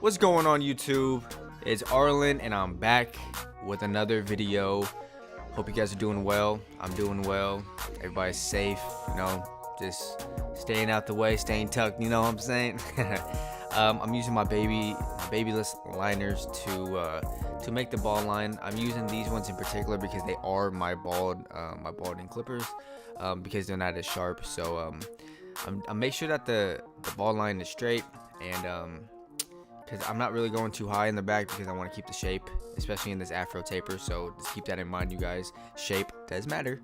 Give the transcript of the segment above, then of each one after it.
What's going on YouTube? It's Arlen and I'm back with another video. Hope you guys are doing well. I'm doing well. Everybody's safe, just staying out the way, staying tucked, you know what I'm saying? I'm using my babyless liners to make the ball line. I'm using these ones in particular because they are my balding clippers, because they're not as sharp. So I make sure that the ball line is straight, and because I'm not really going too high in the back because I want to keep the shape, especially in this afro taper. So just keep that in mind, you guys. Shape does matter.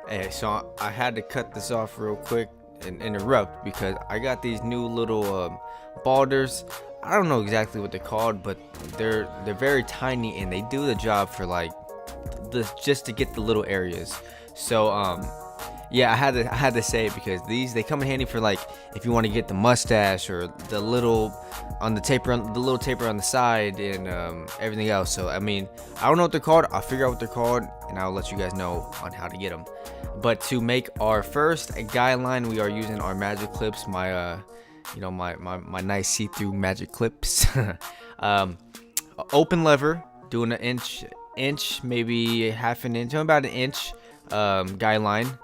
Hey, so I had to cut this off real quick and interrupt because I got these new little balders. I don't know exactly what they're called, but they're very tiny and they do the job for like just to get the little areas. So yeah, I had to say it because they come in handy for like if you want to get the mustache or the little taper on the side and everything else. So I mean, I don't know what they're called. I'll figure out what they're called and I'll let you guys know on how to get them. But to make our first guideline, we are using our magic clips, my my nice see-through magic clips. Open lever, doing an inch, maybe half an inch, about an inch guideline,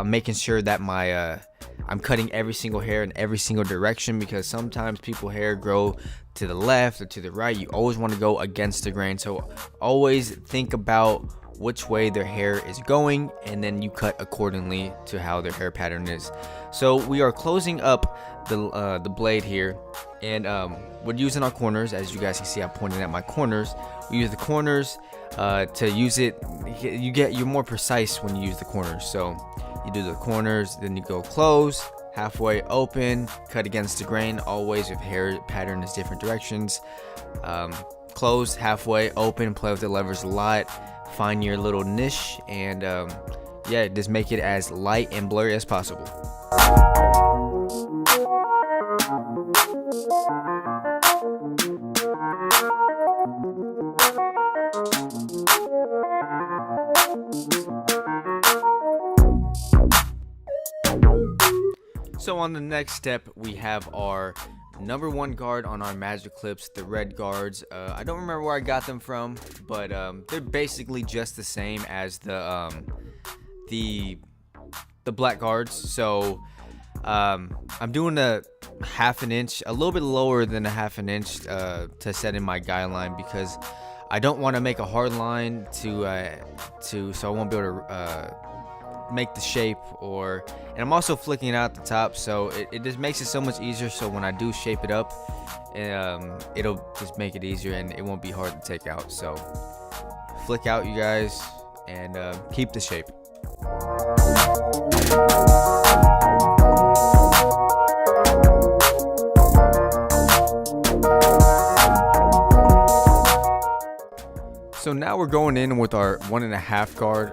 making sure that I'm cutting every single hair in every single direction, because sometimes people hair grow to the left or to the right. You always want to go against the grain, so always think about which way their hair is going, and then you cut accordingly to how their hair pattern is. So we are closing up the blade here, and we're using our corners. As you guys can see, I'm pointing at my corners. We use the corners to use it. You're more precise when you use the corners. So you do the corners, then you go close, halfway open, cut against the grain, always if hair pattern is different directions. Close, halfway open, play with the levers a lot, find your little niche, and yeah, just make it as light and blurry as possible. So on the next step, we have our number one guard on our magic clips, the red guards. I don't remember where I got them from, but they're basically just the same as the black guards. So I'm doing a half an inch, a little bit lower than a half an inch to set in my guideline, because I don't want to make a hard line so I won't be able to make the shape, and I'm also flicking it out the top, so it just makes it so much easier. So when I do shape it up, it'll just make it easier and it won't be hard to take out. So flick out, you guys, and keep the shape. So now we're going in with our 1.5 guard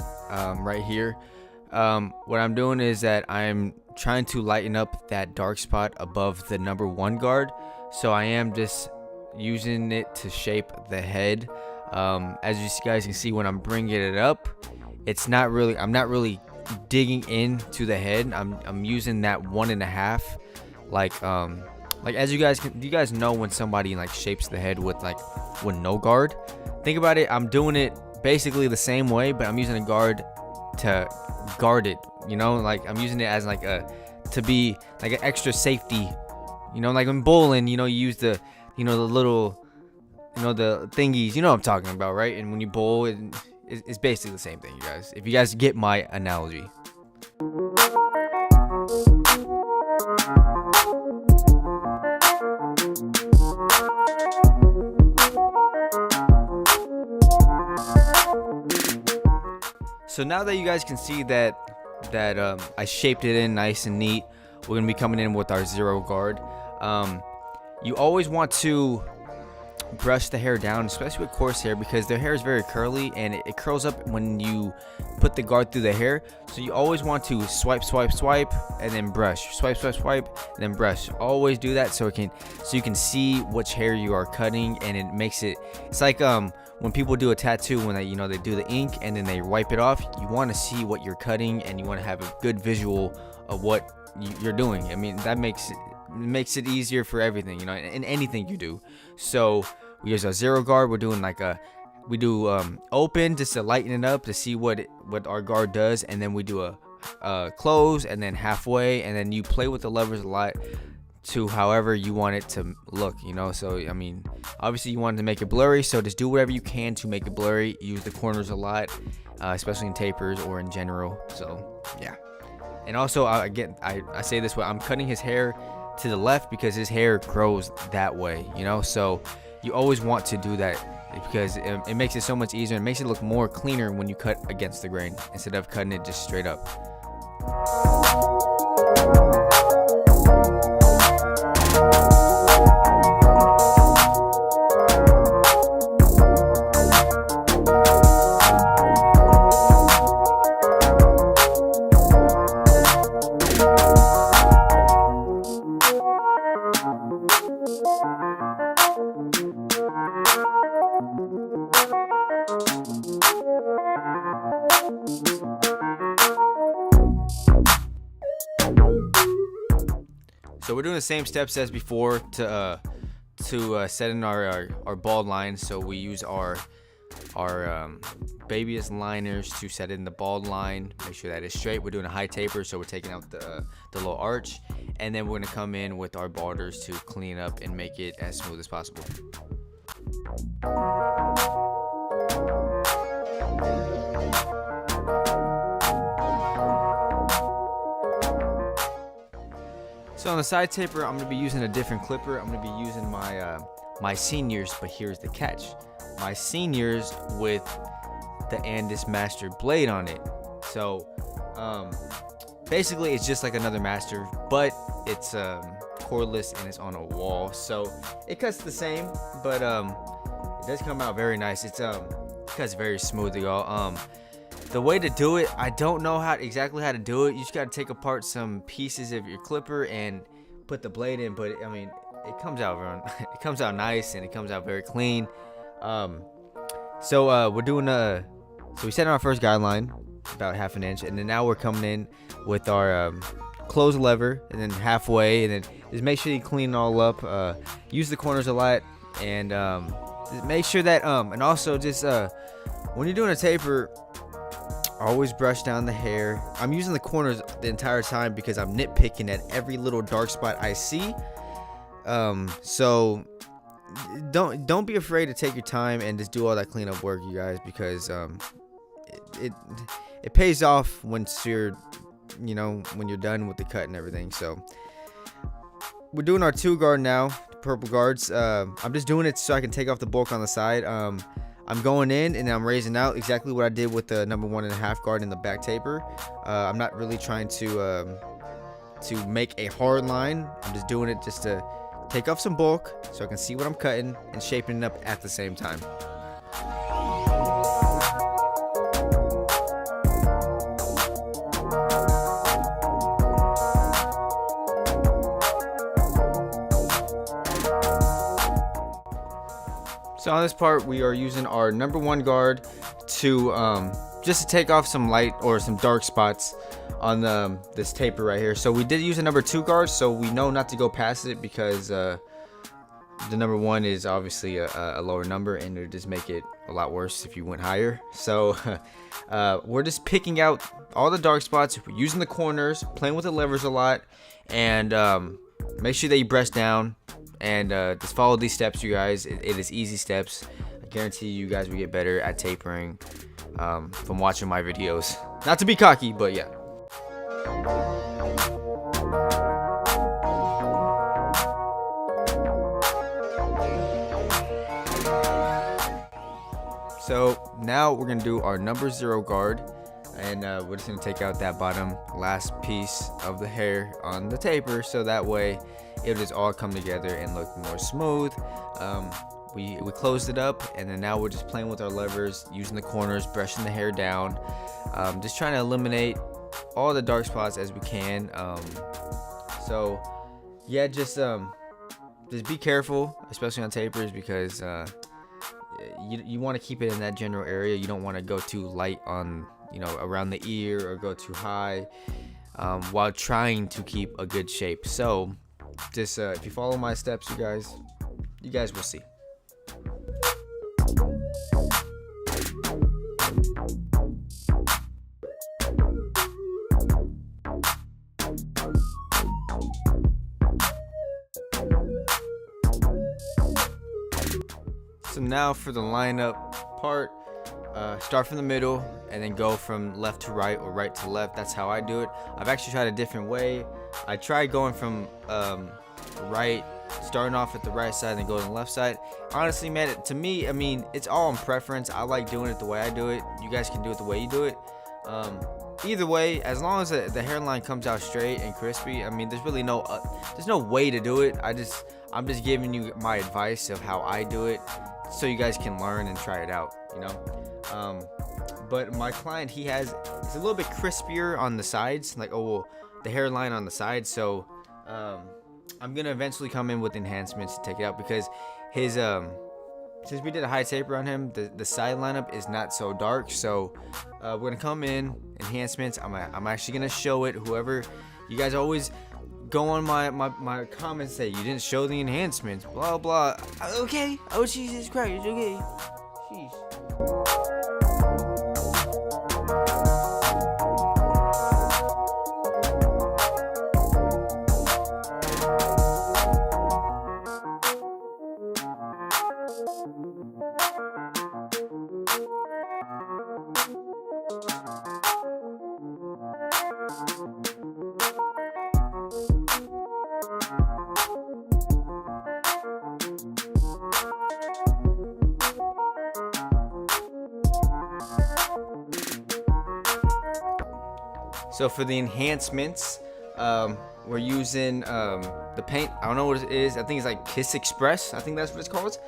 right here. What I'm doing is that I'm trying to lighten up that dark spot above the number one guard. So I am just using it to shape the head. As you guys can see, when I'm bringing it up, I'm not really digging into the head. I'm using that 1.5, like as you guys know when somebody like shapes the head with no guard. Think about it. I'm doing it basically the same way, but I'm using a guard to guard it, like I'm using it as to be like an extra safety, like when bowling, you use the the little the thingies, what I'm talking about, right? And when you bowl, it's basically the same thing, you guys, if you guys get my analogy. So now that you guys can see that I shaped it in nice and neat, we're gonna be coming in with our 0 guard. You always want to brush the hair down, especially with coarse hair, because their hair is very curly and it curls up when you put the guard through the hair. So you always want to swipe, and then brush, swipe, and then brush. Always do that so you can see which hair you are cutting, and it makes it's like when people do a tattoo, when they do the ink and then they wipe it off, you want to see what you're cutting and you want to have a good visual of what you're doing. I mean, that makes it easier for everything, in anything you do. So we use a 0 guard. We're doing we do open just to lighten it up to see what our guard does, and then we do a close, and then halfway, and then you play with the levers a lot to however you want it to look, So I mean, obviously you want to make it blurry, so just do whatever you can to make it blurry. Use the corners a lot, especially in tapers or in general. So yeah. And also, I say this way, I'm cutting his hair to the left because his hair grows that way, So you always want to do that because it makes it so much easier. It makes it look more cleaner when you cut against the grain instead of cutting it just straight up. So we're doing the same steps as before to set in our bald line. So we use our baby's liners to set in the bald line. Make sure that it's straight. We're doing a high taper, so we're taking out the little arch, and then we're gonna come in with our balders to clean up and make it as smooth as possible. So on the side taper, I'm going to be using a different clipper. I'm going to be using my seniors, but here's the catch. My seniors with the Andis Master blade on it. So basically it's just like another Master, but it's cordless and it's on a wall. So it cuts the same, but it does come out very nice. It cuts very smooth, y'all. The way to do it, I don't know exactly how to do it. You just got to take apart some pieces of your clipper and put the blade in, but I mean, it comes out it comes out nice and it comes out very clean. So we're doing so we set in our first guideline about 1/2 inch, and then now we're coming in with our close lever, and then halfway, and then just make sure you clean it all up. Use the corners a lot, and just make sure that and also just when you're doing a taper, always brush down the hair. I'm using the corners the entire time because I'm nitpicking at every little dark spot I see. So don't be afraid to take your time and just do all that cleanup work, you guys, because it pays off once you're when you're done with the cut and everything. So we're doing our 2 guard now, purple guards. I'm just doing it so I can take off the bulk on the side. I'm going in and I'm raising out exactly what I did with the number 1.5 guard in the back taper. I'm not really trying to make a hard line. I'm just doing it just to take off some bulk so I can see what I'm cutting and shaping it up at the same time. So on this part, we are using our number 1 guard to just to take off some light or some dark spots on this taper right here. So we did use a number 2 guard, so we know not to go past it because the number 1 is obviously a lower number, and it would just make it a lot worse if you went higher. So we're just picking out all the dark spots. We're using the corners, playing with the levers a lot, and make sure that you brush down. And just follow these steps, you guys. It is easy steps. I guarantee you guys will get better at tapering from watching my videos. Not to be cocky, but yeah. So now we're gonna do our number 0 guard, and we're just gonna take out that bottom last piece of the hair on the taper, so that way it'll just all come together and look more smooth. We closed it up, and then now we're just playing with our levers, using the corners, brushing the hair down, just trying to eliminate all the dark spots as we can. So yeah, just be careful, especially on tapers, because you want to keep it in that general area. You don't want to go too light on, you know, around the ear, or go too high, while trying to keep a good shape. So just if you follow my steps, you guys will see. So now for the lineup part, start from the middle and then go from left to right or right to left. That's how I do it. I've actually tried a different way. I tried going from right, starting off at the right side and then going to the left side. Honestly, man, to me, I mean, it's all in preference. I like doing it the way I do it. You guys can do it the way you do it. Either way, as long as the hairline comes out straight and crispy, I mean, there's really there's no way to do it. I'm just giving you my advice of how I do it, so you guys can learn and try it out, you know. But my client, it's a little bit crispier on the sides, like the hairline on the side. So I'm gonna eventually come in with enhancements to take it out, because his since we did a high taper on him, the side lineup is not so dark. So we're gonna come in enhancements. I'm actually gonna show it. Whoever, you guys always go on my comments, say you didn't show the enhancements, blah blah. Okay, oh Jesus Christ, okay, jeez. So for the enhancements, we're using the paint. I don't know what it is. I think it's like Kiss Express. I think that's what it's called.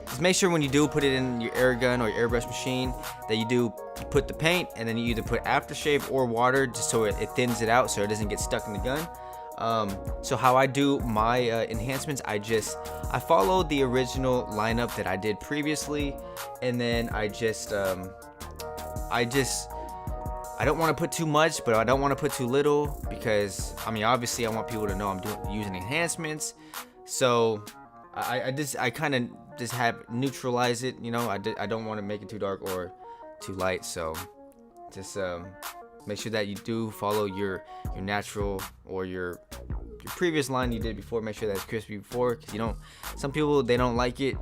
Just make sure when you do put it in your air gun or your airbrush machine that you put the paint, and then you either put aftershave or water, just so it thins it out so it doesn't get stuck in the gun. So how I do my enhancements, I follow the original lineup that I did previously, and then I don't want to put too much, but I don't want to put too little, because I mean, obviously I want people to know I'm using enhancements. So I kind of just have neutralize it, you know. I don't want to make it too dark or too light. So just make sure that you do follow your natural or your previous line you did before. Make sure that's crispy before, because some people, they don't like it.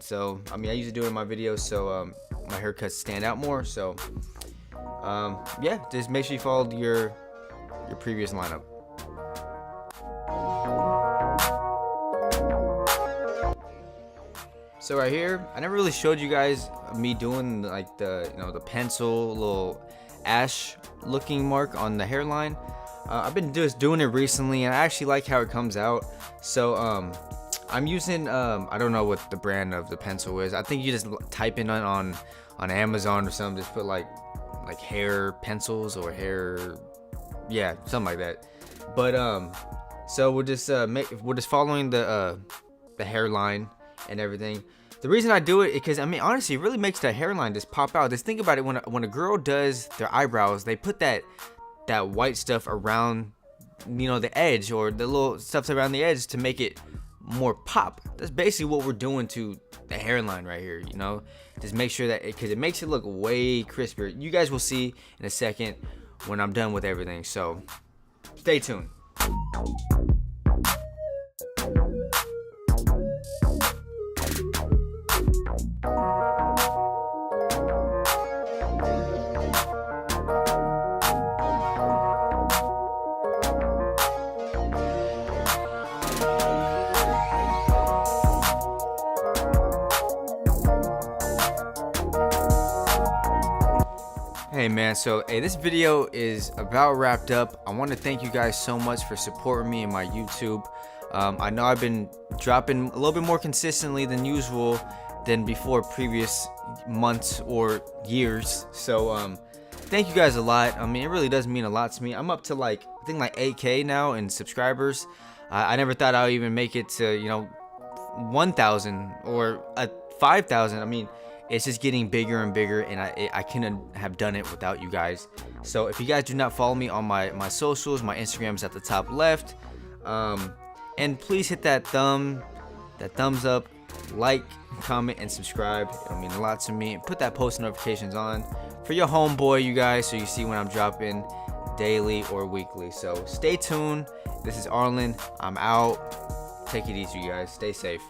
So I mean, I usually do it in my videos so my haircuts stand out more. So yeah, just make sure you follow your previous lineup. So right here, I never really showed you guys me doing like the pencil little ash looking mark on the hairline. I've been just doing it recently, and I actually like how it comes out. So I'm using I don't know what the brand of the pencil is. I think you just type in on Amazon or something, just put like hair pencils or hair, yeah, something like that. But so we're just following the hairline and everything. The reason I do it is because, I mean, honestly, it really makes the hairline just pop out. Just think about it, when a girl does their eyebrows, they put that white stuff around, the edge, or the little stuff around the edge to make it more pop. That's basically what we're doing to the hairline right here, just make sure that because it makes it look way crispier. You guys will see in a second when I'm done with everything, so stay tuned. Hey man, so this video is about wrapped up. I want to thank you guys so much for supporting me in my YouTube. I know I've been dropping a little bit more consistently than usual than before previous months or years. So thank you guys a lot. I mean, it really does mean a lot to me. I'm up to I think 8K now in subscribers. I never thought I would even make it to 1,000 or 5,000. I mean, it's just getting bigger and bigger, and I couldn't have done it without you guys. So if you guys do not follow me on my socials, my Instagram is at the top left. And please hit that thumbs up, like, comment, and subscribe. It'll mean a lot to me. And put that post notifications on for your homeboy, you guys, so you see when I'm dropping daily or weekly. So stay tuned. This is Arlen. I'm out. Take it easy, you guys. Stay safe.